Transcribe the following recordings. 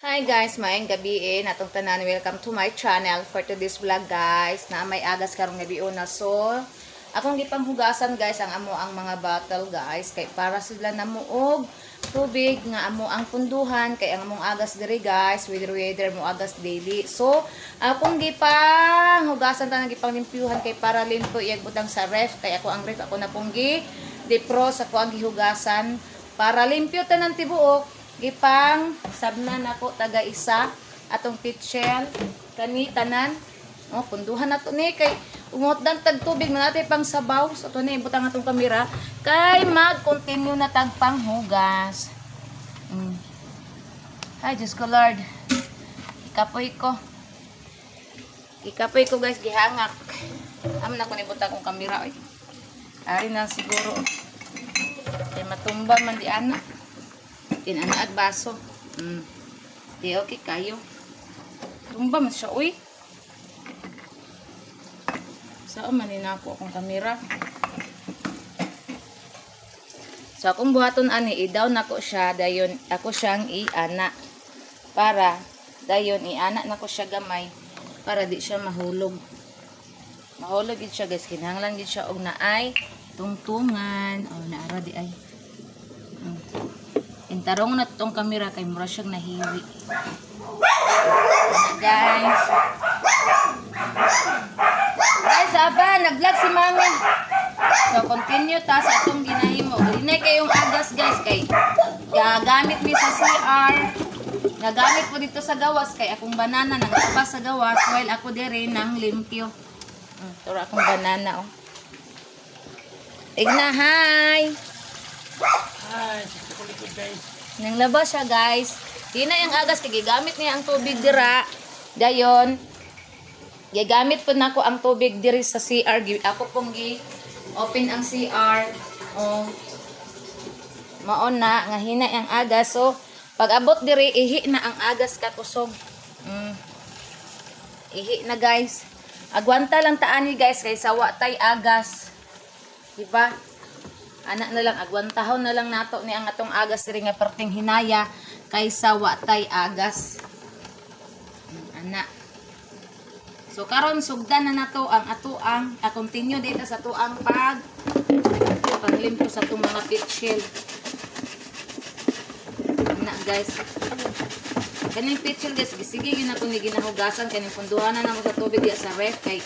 Hi guys, maayong gabi natong tanan. Welcome to my channel for today's vlog guys. Na may agas karong gabi una. So, akong gipanghugasan guys ang amo ang mga bottle guys kay para sila namuog tubig nga amo ang punduhan kay ang among agas diri guys, weather mo agas daily. So, akong gipanghugasan tanang gipanglimpyuhan kay para limpo iyag butang sa ref kay ako ang ref ako na pong depro sa ko ang gihugasan para limpyo tanan tibuok. Gipang sabnan ako taga isa atong pitchel kani tanan punduhan nato ni kay ungot dan tag tubig man natin pang sabaw so to ni butang atong kamera kay mag continue na tag panghugas. Ay Diyos ko Lord, ikapoy ko guys, gihangak aman ako ni butang akong kamera oy ari na siguro kay matumba man di ana tinana at baso. Di okay kayo. Tumba man siya, uy. Saan manin ako akong kamera. So, akong buhaton ani, i-down ako siya, dayon ako siyang i-ana. Para, dayon i-ana na ko siya gamay, para di siya mahulog. Mahulog yun siya guys, kinahanglan yun siya og naay, tungtungan. O, naara di ay. Intarong na itong kamera kay mura siyang nahiwi. Guys. Guys, aba, nag-vlog si mami. So, continue ta sa itong ginahimo. Galinay kayong agas guys kay gagamit mi sa CR. Nagamit po dito sa gawas kay akong banana nagapa sa gawas while ako dire nang limpyo. Ito akong banana oh. Igna, hi! Ay, guys. Nang labas siya guys. Di na yung agas kay gigamit niya ang tubig dira. Dayon. Gigamit po nako ang tubig diri sa CR. Ako pong open ang CR. Oh. Maon na nga hina ang agas. So pag abot diri ihi na ang agas kakusog. Ihi na guys. Agwanta lang taani guys kay sawa tay agas. Diba? Anak na lang, agwantahon na lang nato ni ang atong agas rin nga perting hinaya kaysa watay agas. Anak. So karon sugdan na nato ang atuang continue dito sa tuang paglimpyo sa itong mga pitchel. Anak guys. Kaning pitchel guys, sige yun ako ni ginahugasan kaning punduhan na namo sa tubig diya sa ref kay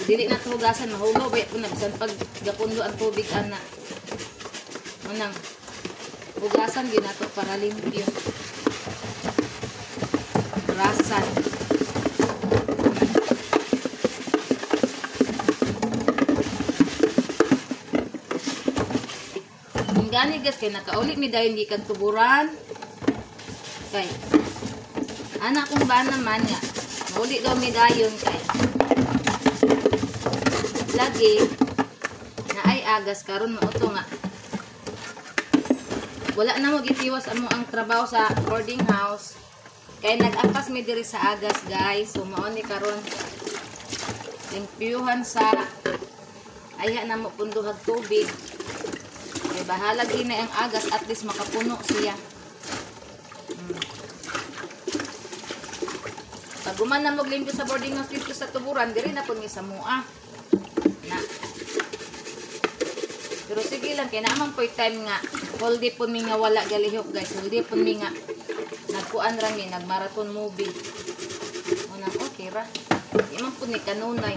dili na tugasan mahugaw ba ko na bisan pag gapundo ang tubig ana manang hugasan ginato para limpyo rasan ang gani guys kay nakauli mi dayon gikan tuburan kay anak kong ba naman nga mauli daw mi dayon kay lagi na ay agas karon mo uto nga wala na mo gitiwas amo ang trabaho sa boarding house kay nag-apas mi diri sa agas guys so mao ni karon limpyuhan sa ayha na mo punduhag tubig kay bahala gina ang agas at least makapuno siya. Pag guman na mo limpyo sa boarding house dito sa tuburan diri na pud mi sa mua na. Pero sige lang kay naman po time nga whole po mi nga wala galihok guys. Whole po mi nga nagkuan ra mi nagmarathon movie. Una okay ra. Di man po ni kanunay.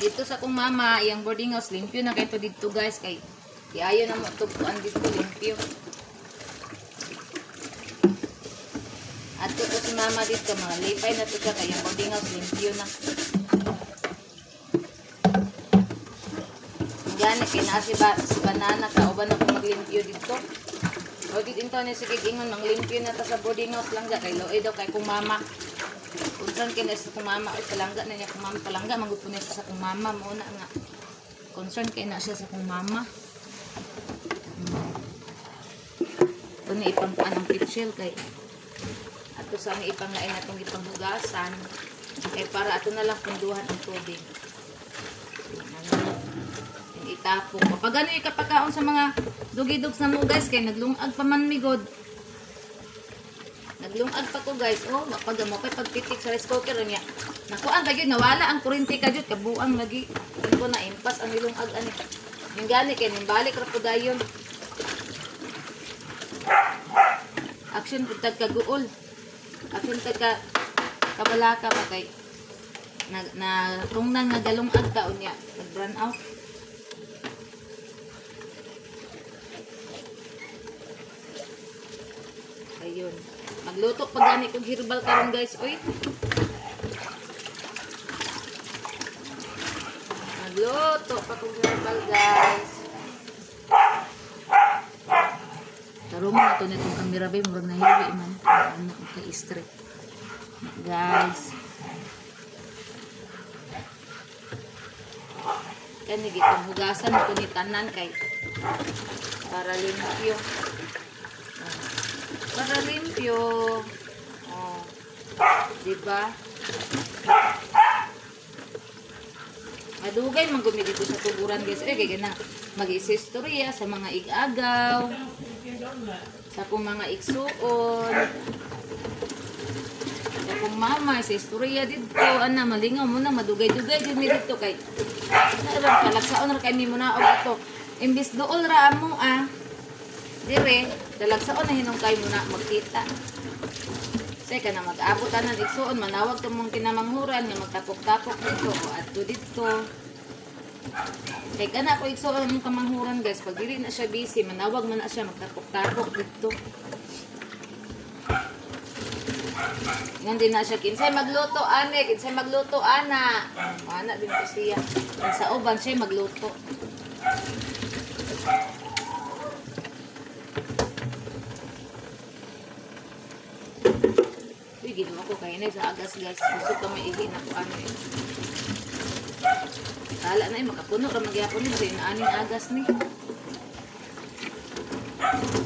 Dito sa kong mama, iyang boarding house limpyo na kay to dito guys kay ayo na mo tugtuan dito limpyo. At ito si mama dito, mga lipay na ito siya, kaya boarding house, limpyo na. Gani, kinasi si banana, kauban ako maglimpyo dito. O, dito niya, sige, ingon, manglimpyo na ito sa boarding house lang, kay loe daw, kay kong mama. Kung saan kinasa kong mama, ay palangga na niya kong mama, palangga, magpupunin siya sa kong mama, muna nga. Concern kay na siya sa kong mama. Ito na ipangkuan ang pitchel, kay ato sa ipanglain atong ipanghugasan kay para ato na lang punduhan ang tubig. magtapok. Kapag ano ikapakaon sa mga dugidogs na mo guys, kay naglungag pa man migod. Naglungag pa ko guys. Oh, pag mo kay pagtitik sa rice cooker niya. Nakuan ba yun, nawala ang kuryente ka jud, kabuang lagi. Hindi ko na impas ang ilungag ani. Yung gani kay nimbalik ra po dayon. Action pud tag kaguol. Action tag ka kabalaka ba kay na tungnan nga galungag taon niya. Nag-run out. Ayun. Magluto pag gani kong herbal karon guys. Oy. Magluto pa kong herbal guys. Taro mo na ito nitong camera ba. Murag nahiwi man. Ano kay straight. Guys. Kani gitong hugasan ko ni tanan kay para limpyo. Para limpyo. Oh. Diba? Madugay man gumi dito sa tuburan guys. Eh kay gana mag-istorya sa mga igagaw. Sa kung mga igsuon. Sa kung mama sa istorya dito ana malingaw mo na madugay-dugay din mi dito kay talagsaon ra kay mi mo na og ito. Imbis dool ra amo dire talagsaon na hinungkay mo na magkita. Say ka na mag-abot tanan igsuon manawag ka mong kinamanghuran nga magtapok-tapok dito o adto dito. Kay kana ko igsuon mong kamanghuran guys pag dili na siya busy manawag man na siya magtapok-tapok dito. Hindi na siya kinsay magluto ane, kinsay magluto ana. Ana din ko siya. Sa uban siya magluto. Sige mo ako kay na sa agas guys. Gusto ko may ihi na ko ano eh. Kala na eh makapuno ra magyapon ni sa inaaning agas ni.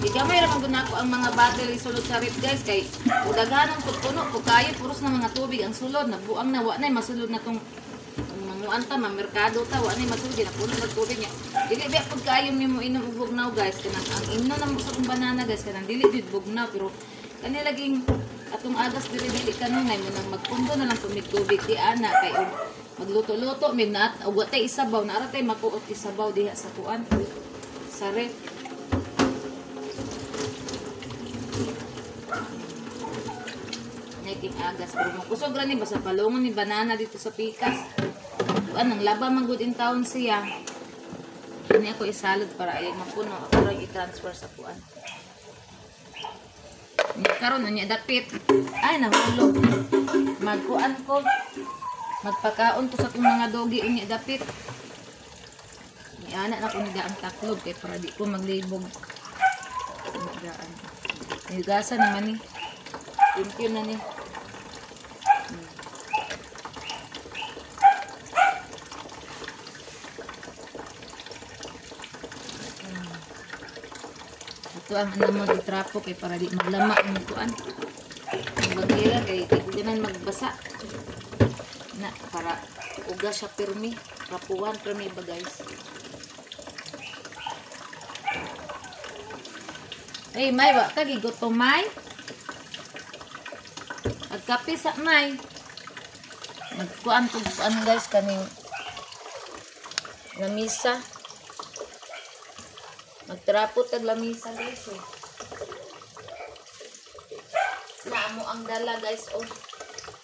Igamay ra man ako ang mga battery sulod sa rip guys kay daghanon pud puno pud kayo puros na mga tubig ang sulod nabuang na wa nay masulod na tong manguan ta merkado ta wa nay masulod na puno ng tubig niya. Dili ba pud kayo nimo inom og bugnaw guys kanang ang inom na mo sa banana guys kanang dili jud bugnaw pero kani laging atong agas dili kanunay mo nang magpundo na lang tumig tubig di ana kay magluto-luto minat og wa tay isabaw na ara tay makuot isabaw diha sa kuan sa ref. Naiting agas pero makusog ra ni basta palungon ni banana dito sa pikas. Anong laba man good in town siya. Ini ako isalad para ay mapuno ako ra i-transfer sa kuan. Ni karon nya dapit. Ay nahulog. Magkuan ko. Magpakaon to sa kong mga dogi unya dapit. Ni ana na ko ni daang taklog kay para di ko maglibog. Daan. Higasan naman ni. Limpyo na ni. Ito ang anamo di trapo kay para di maglama ang kuan. Ang bagila kay kailangan magbasa. Na para uga siya pirmi, rapuan pirmi ba guys. Hey, may wa ka gigoto may? Agkape sa may. Nagkuan ko kuan guys kaning lamisa. Magtrapo tag lamisa guys. Eh. Naamo ang dala guys oh.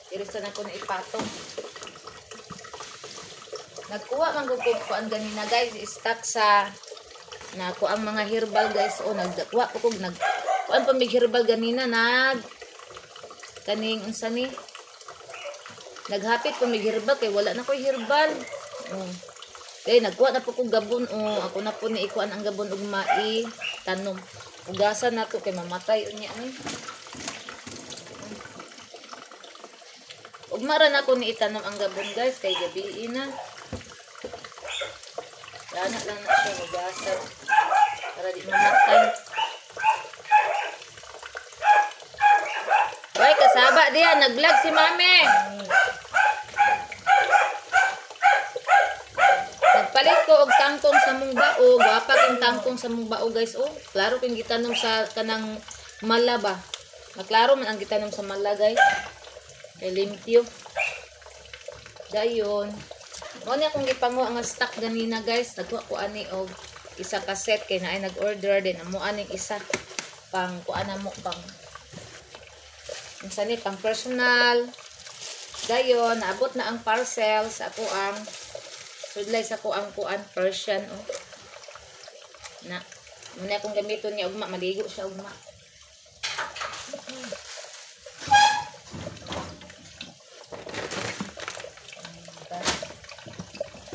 Irisan ako na ipatong. Nagkuha man gud ko kuan ganina guys, stock sa nako ang mga herbal guys oh nagkuha ko kuan pa mig herbal ganina kaning unsa ni naghapit ko mig herbal kay wala na koy herbal oh kay nagkuha na po ko gabon oh ako na po ni ikuan ang gabon ug mai tanom ugasan nato kay mamatay unya ni ug mara na ko ni itanom ang gabon guys kay gabi na dana lang na siya ugasan para di mamatay. Hoy, kasaba diya, nag-vlog si Mami. Nagpalit Nagpalit ko og tangtong sa mong bao. Wapa kang tangtong sa mong bao guys. Oh, klaro kung gitanom sa kanang mala ba. Maklaro man ang gitanom sa mala guys. Kay limpyo. Dayon. Mo ni akong gipango ang stock ganina guys. Nagkuha ko ani og isa ka set kay naay nag-order din amo aning isa pang kuana mo pang unsa ni pang personal. Dayon naabot na ang parcel sa ako ang sudlay sa ko ang kuan Persian oh. Na muna akong gamiton niya ugma maligo siya ugma.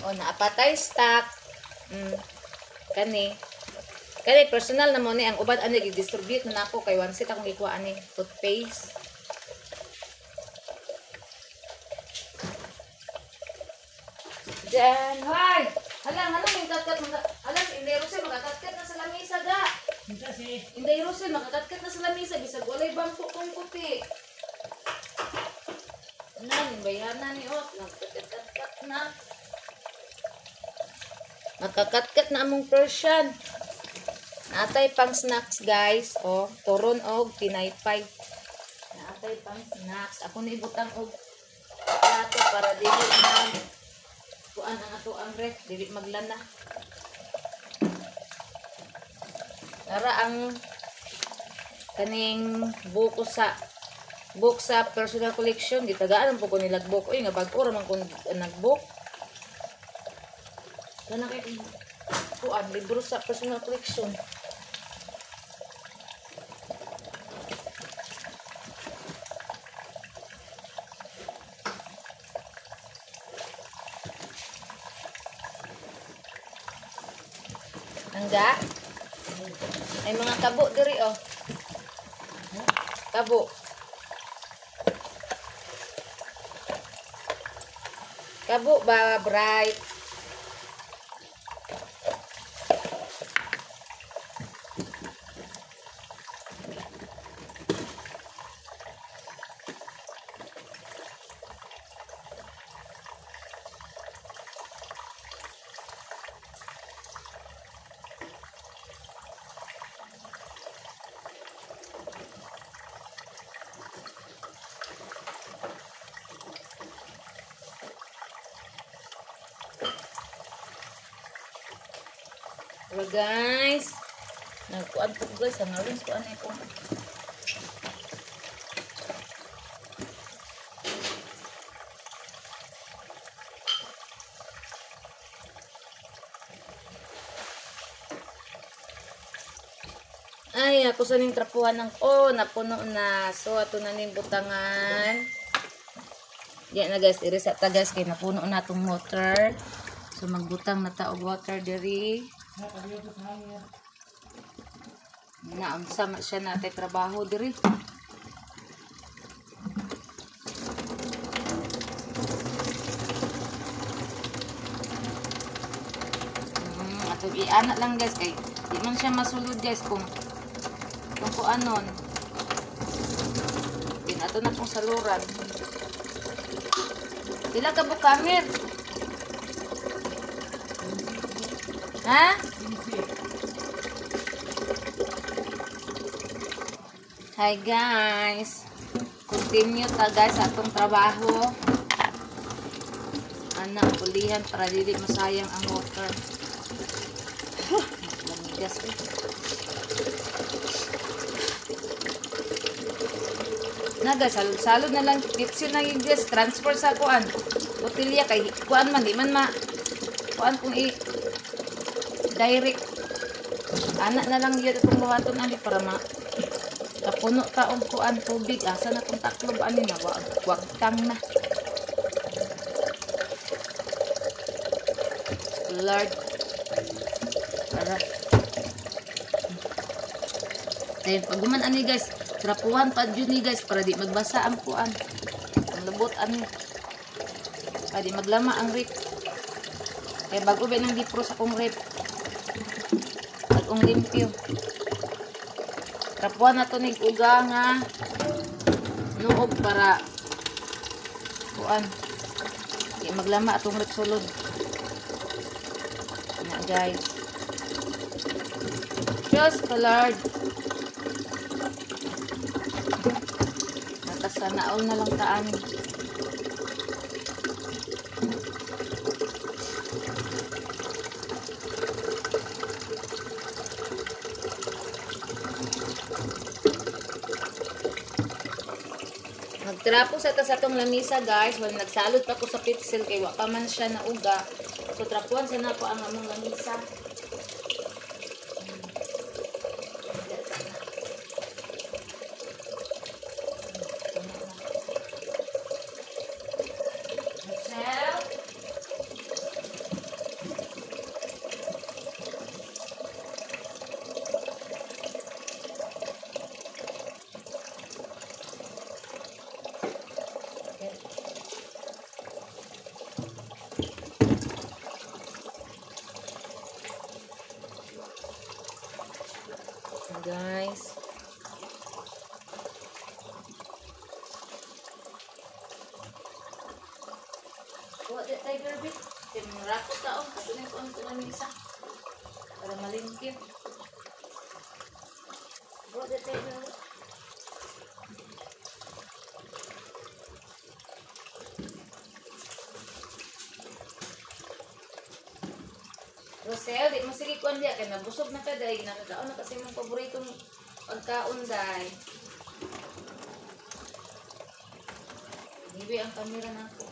Oh, naapatay stock. Kani personal na mo ni ang ubad ani gi-distribute na ako kay one set akong ikuha ani toothpaste. Diyan, hoy. Halang may katkat mga alas Inday Rosel makakatkat na sa lamesa ga. Inday Rosel makakatkat na sa lamesa bisag walay bangko kong puti. Nan bayanan ni ot nagkatkat na. Makakatkat na among Persian. Naatay pang snacks guys. O, turon og pinaypay. Naatay pang snacks. Ako na ibutang og plato para dili mag kuan ang ato ang ref. Dili maglana. Para ang kaning book sa personal collection. Gitagaan po ko nilagbok. Uy, nga bag-o raman ko nagbook. Kana kay kuan libro sa personal collection. Angga? Ay mga kabo diri oh. Kabo. Kabo ba bright? Hello guys. Nagkuan po guys, ang orange kuan ay po. Ay, ako sa ning trapuhan ng napuno na. So ato na ning butangan. Yan na guys, i-reset ta guys kay napuno na tong water. So magbutang na ta og water diri. Naunsa man siya natay trabaho diri. Ato i-ana lang guys kay di man siya masulod guys kung anon. Ato na pong saluran. Sila ka bukamir. Ha? Hi guys. Continue ta guys atong trabaho. Ana pulihan para dili masayang ang water. Lamigas eh. Na guys, salud na lang kitsin na yung guys. Transfer sa kuan. Botilya kay kuan man di man ma kuan kung direct anak na lang yun itong buhaton ani para kapuno taong kuan tubig asa na itong taklob ani na wag kang na Lord para ayun paguman ani guys trapuhan pa dyan ni guys para di magbasa ang kuan ang labot ani para di maglama ang rip kaya bago ba nang dipro sa kong rip ang limpyo. Trapuan na to nig uga nga nuog para kuan di maglama atong sulod. guys. Just colored. Nakasana all na lang taan. Nagtrapo sa ta sa tong lamisa guys. Well, nagsalod pa ko sa pitsil kay wa pa man siya na uga. So trapuan sa nako ang among lamisa. Guys, what the tiger bit? Timrako taon katuloy ko ang lamisa para malingkit. What the tiger bit? Rosel, di mo sige kuan diya kay nabusog na ka day, nakakaon na kasi mong paboritong pagkaon day. Gibi ang kamera nako.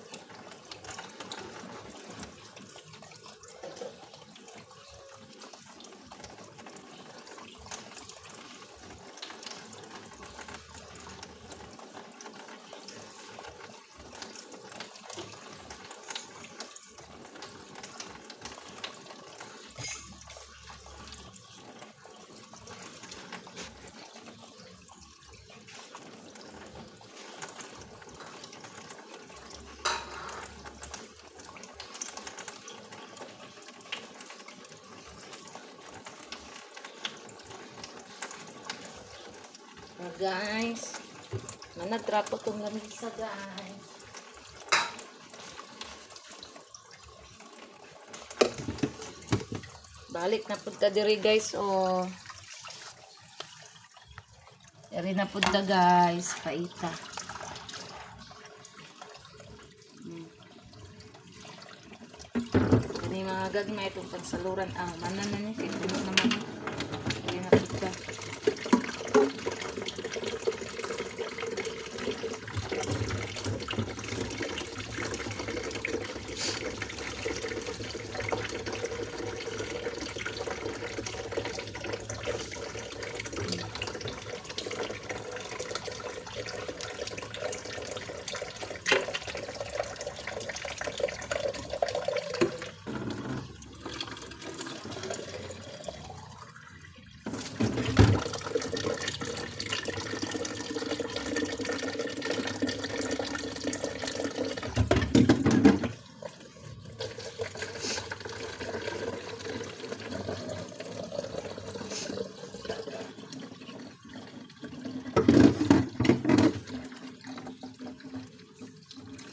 Guys, manatrapo tong lamisa guys. Balik na punta diri guys. Oh, diri na punta guys, paita. Ini mga gagmay itong pagsaluran. Manan na ni kaya naman. Diri na punta.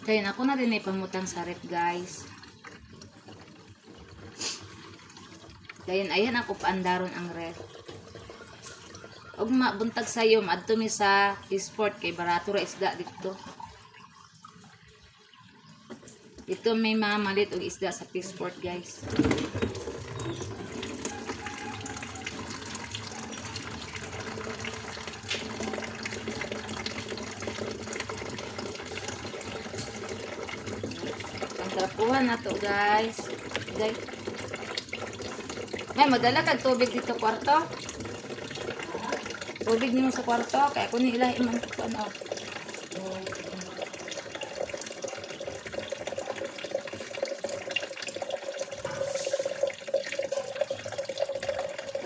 Kaya ako na din ay pamutang sa rep guys. Dayon ayan ako paandaron ang rep. Og mabuntag sayo adto mi sa sport kay barato ra isda dito. Ito may mga malit og isda sa sport guys. Trapuhan na to guys. Guys. May madala kag tubig dito kwarto. Tubig nimo sa kwarto kay ako ni ilahi man ko ano.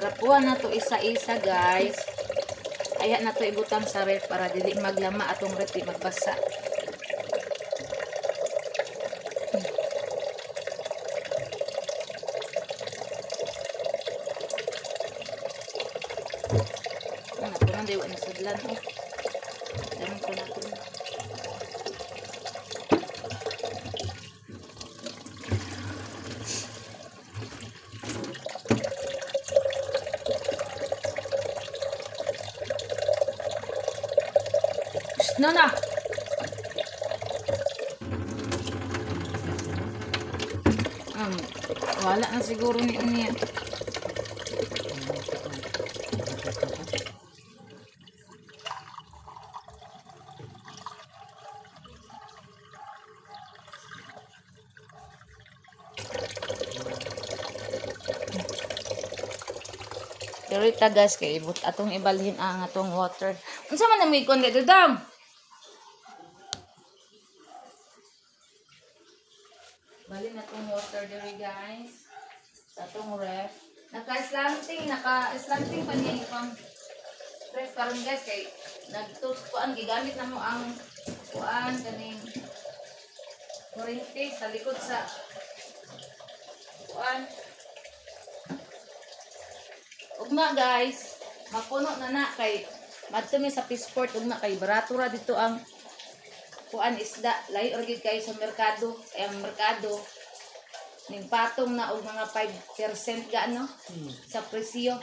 Trapuhan na to isa-isa guys. Aya na to ibutang sa ref para dili maglama atong ref di magbasa. Dewa na sadlan oh. Daman ko na ito. No na. Wala na siguro niya. Pero ita guys kay ibut atong ibalhin ang atong water. Unsa man namoy kon dito dam? Balhin atong water diri guys. Sa atong ref. Naka-slanting pa niya ipang ref karon guys kay nagtos kuan gigamit na mo ang kuan kaning kurente sa likod sa kuan. Ugma guys, mapuno na kay madto mi sa Peaceport ugma kay barato ra dito ang kuan isda. Layo ra gid kay sa merkado, ay ang merkado ning patong na og mga 5% gaano sa presyo.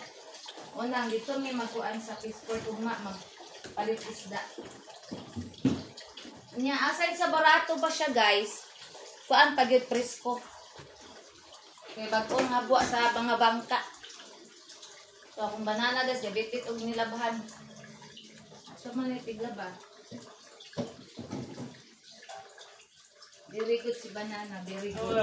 Unang dito mi magkuan sa Peaceport ugma magpalit isda. Nya aside sa barato ba siya guys, kuan pagyud presko. Kay bag-o nga buwa sa mga bangka. So, akong banana guys, gabitit og nilabahan. So, manipigla ba? Very good si banana, very good.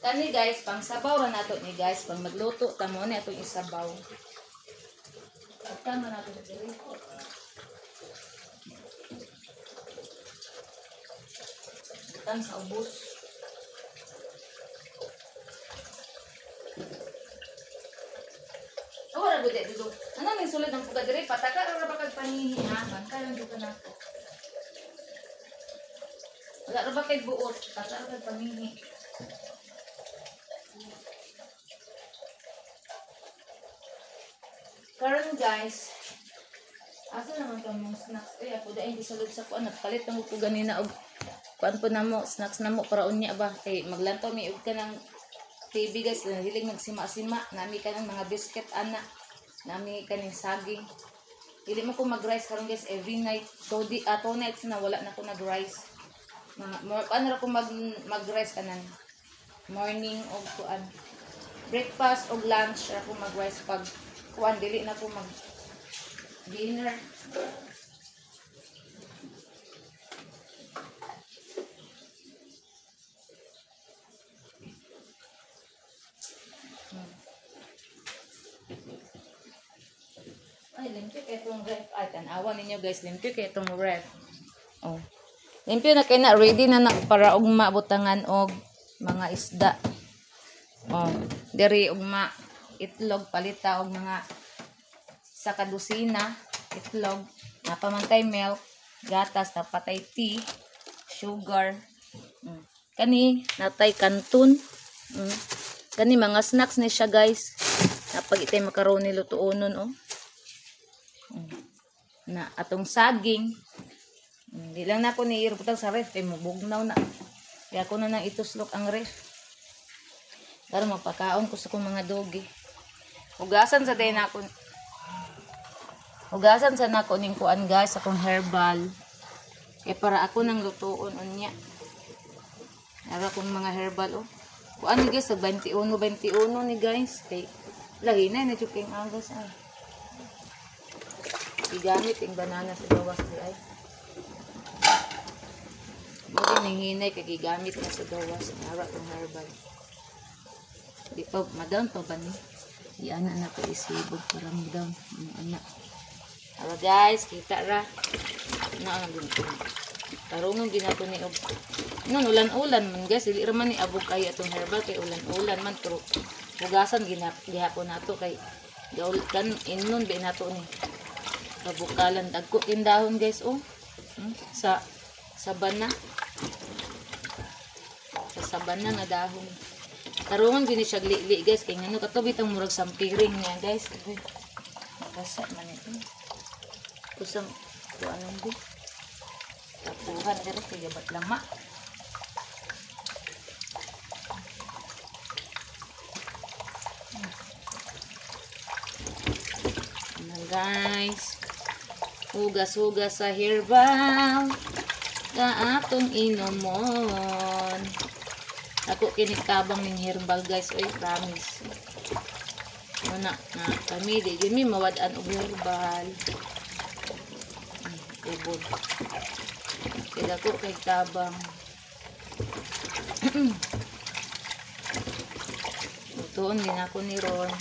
Kani guys, pang sabaw ra nato ni guys, pang magluto tamo ni atong isabaw. Tama nato diri. Tan sa ubos. Ora gud dito. Ano ning sulod ng puga diri, pataka ra ba kag panihi ha? Bangka lang dito nato. Wala ra ba kay buot, pataka ra kag panihi. Karon guys, asa naman ka mong snacks? Ay, ako dahil gisulod sa kuan, nagpalit ng ko ganina og kuan po na mo, snacks na mo para unya ba? Kay maglantaw mi og ka ng TV guys, hilig magsima-sima, nami ka ng mga biscuit ana, nami ka ng saging. Dili mo ko mag-rice karon guys every night. So di ato nights na wala na ko nag-rice. Ano ra ko mag-rice kanan. Morning og kuan. Breakfast og lunch ra ko mag-rice pag kuan dili na ko mag dinner. Ay, limpyo kay itong ref. Ay, tanawa ninyo guys, limpyo kay itong ref. Oh. Limpyo na kay na, ready na para ugma butangan og mga isda. Oh, diri ugma itlog palita og mga sa kadusina itlog, napamantay milk, gatas, napatay tea, sugar. Kani natay kanton. Kani mga snacks ni siya guys. Napag itay macaroni lutuonon oh. Na atong saging. Di lang na ako niiruputang sa ref. Mubugnaw na. Kaya ako na nang ituslok ang ref. Para mapakaon ko sa kong mga dogi. Hugasan sa day na ako. Hugasan sa na ako ning kuan guys. Akong herbal. Kaya para ako nang lutuon unya. Nara kong mga herbal oh. Kuan ni guys. 21 ni guys. Kay lagi na yung chuking agas ay. Igamit yung banana sa gawas di ay. Muli nang hinay kay gigamit na sa gawas. Nara kong herbal. Di pa, madam pa ba ni? Di anak na ko isibog para madam. Anak. Pero guys, kita ra. Ano ginito? Tarungan ginato ni og. Nun ulan-ulan man guys, dili ra man ni abog kay atong herbal kay ulan-ulan man pero hugasan gihapon nato kay gaul kan innon be nato ni. Kabukalan dagko tindahon guys oh. Sa sabana. Sa sabana nga dahon. Tarungan gini siya li guys kay ngano katubi tang murag sampiring niya guys. Nakasa man ito. Kusang ito anong di. Tapuhan dire kay gabat lama. Guys, hugas-hugas sa herbal ka atong inomon. Ako kinikabang ng herbal guys, oy promise. Una na kami di gyud mi mawad-an og herbal. Ibod. Kaya ko kay tabang. Tuon din ako ni Ron.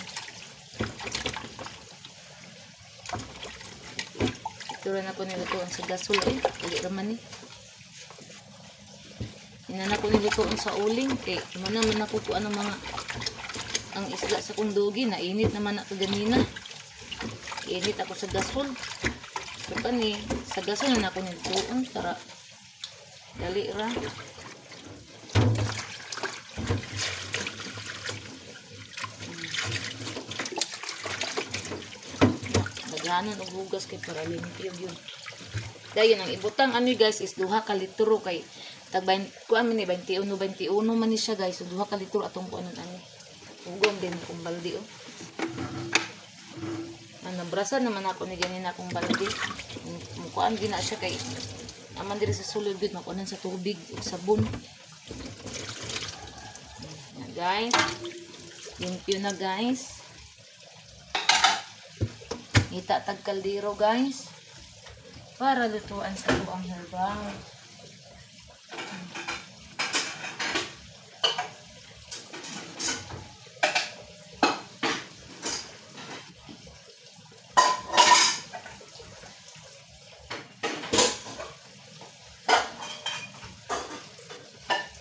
Tura na ko nilutuan sa gasol dili raman ni. Inana ko nilutuan sa uling kay mo naman ako ko ano mga ang isda sa kong dugi na init naman ako ganina. Init ako sa gasol. So kani sa gasol na ako nilutuan para dali ra. Ganon og hugas kay para limpyo yun. Dayon ang ibutang ano guys is 2 ka litro kay tag kuan man ni 21 man ni siya guys. So 2 ka litro atong kuanon ani. Ugom din kung baldi oh. Nabrasan naman ako ni ganin akong baldi. Kuan din na siya kay aman diri sa sulod gud makuanan sa tubig ug sabon. Guys, limpyo na guys. Itatag kaldero guys para lutuan sa buang herbal.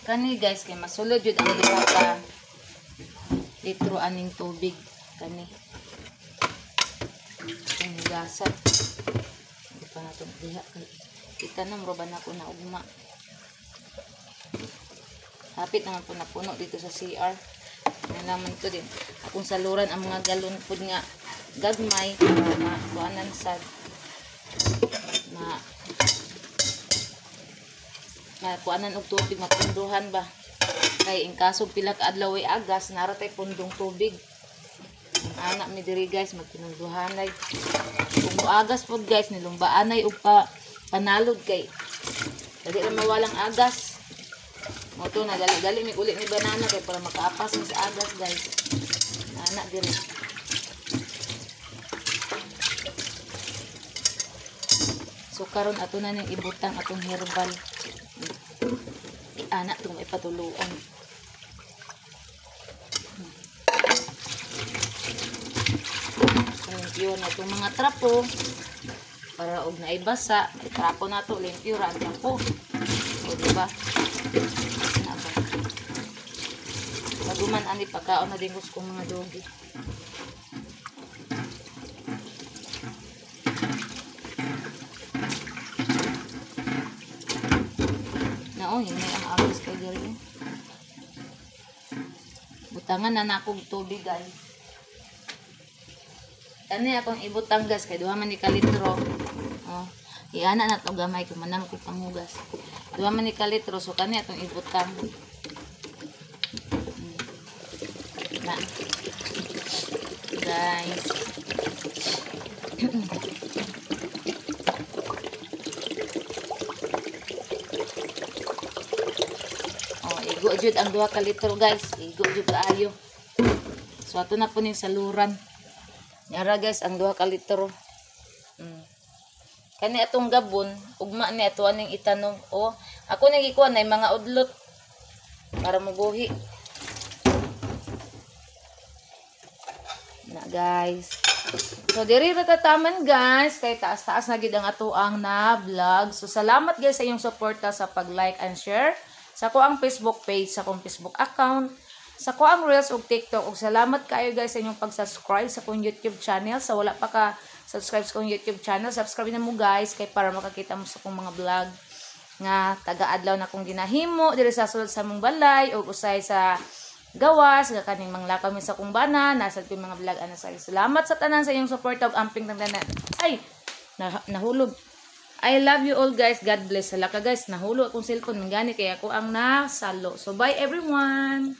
Kani guys kay masulod jud ang 2 ka litro aning tubig kani. Gasat. Hindi pa natin diha. Kita na maroban ako na ugma. Hapit naman po na puno dito sa CR. Yan naman ko din. Akong saluran ang mga galon po nga gagmay para makuanan sad. Makuanan og tubig, mapunduhan ba. Kay in kaso pila ka adlaw ay agas, naratay pundong tubig. Anak mi diri guys magtinungduhanay. Kung agas pod guys nilumbaanay og panalod kay dali ra mawalang agas. Mo to na dali mi uli ni banana kay para makaapas mi sa agas guys. Anak diri. So karon ato na ning ibutang atong herbal. Anak tong ipatuluan. Limpyo na itong mga trapo para og naibasa trapo na to limpyo ra ang trapo o diba na ba maguman ani pagkaon na din gusto kong mga dogi na hindi ang agos kay diri butangan na nakog tubig guys. Ani akong ibutang gas kay 2 man ni ka litro. Oh, iana na to gamay kung manam ko panghugas. 2 man ni ka litro so kani atong ibutang. Na. Guys. Oh, igo jud ang 2 ka litro guys. Igo jud kaayo. So ato na po ning saluran. Yara guys, ang 2 ka litro. Kani atong gabon, ugma ni ato aning itanong. O, ako nagikuha na mga udlot para mubuhi. Na guys. So diri ra tataman guys, kay taas-taas na gid ang ato ang na vlog. So salamat guys sa inyong suporta sa pag-like and share sa ko ang Facebook page, sa kong Facebook account. Sa ko ang Reels ug TikTok. Ug salamat kayo guys sa inyong pag-subscribe sa kong YouTube channel. Sa wala pa ka subscribe sa kong YouTube channel, subscribe na mo guys kay para makakita mo sa kong mga vlog nga taga-adlaw na kong ginahimo diri sa sulod sa mong balay ug usay sa gawas nga kaning manglakaw mi sa kong bana nasa ko mga vlog ana sa salamat sa tanan sa inyong suporta ug amping tanan. Ay Nahulog. I love you all guys. God bless. Hala ka guys, nahulog akong cellphone. Gani kaya ako ang nasalo. So bye everyone.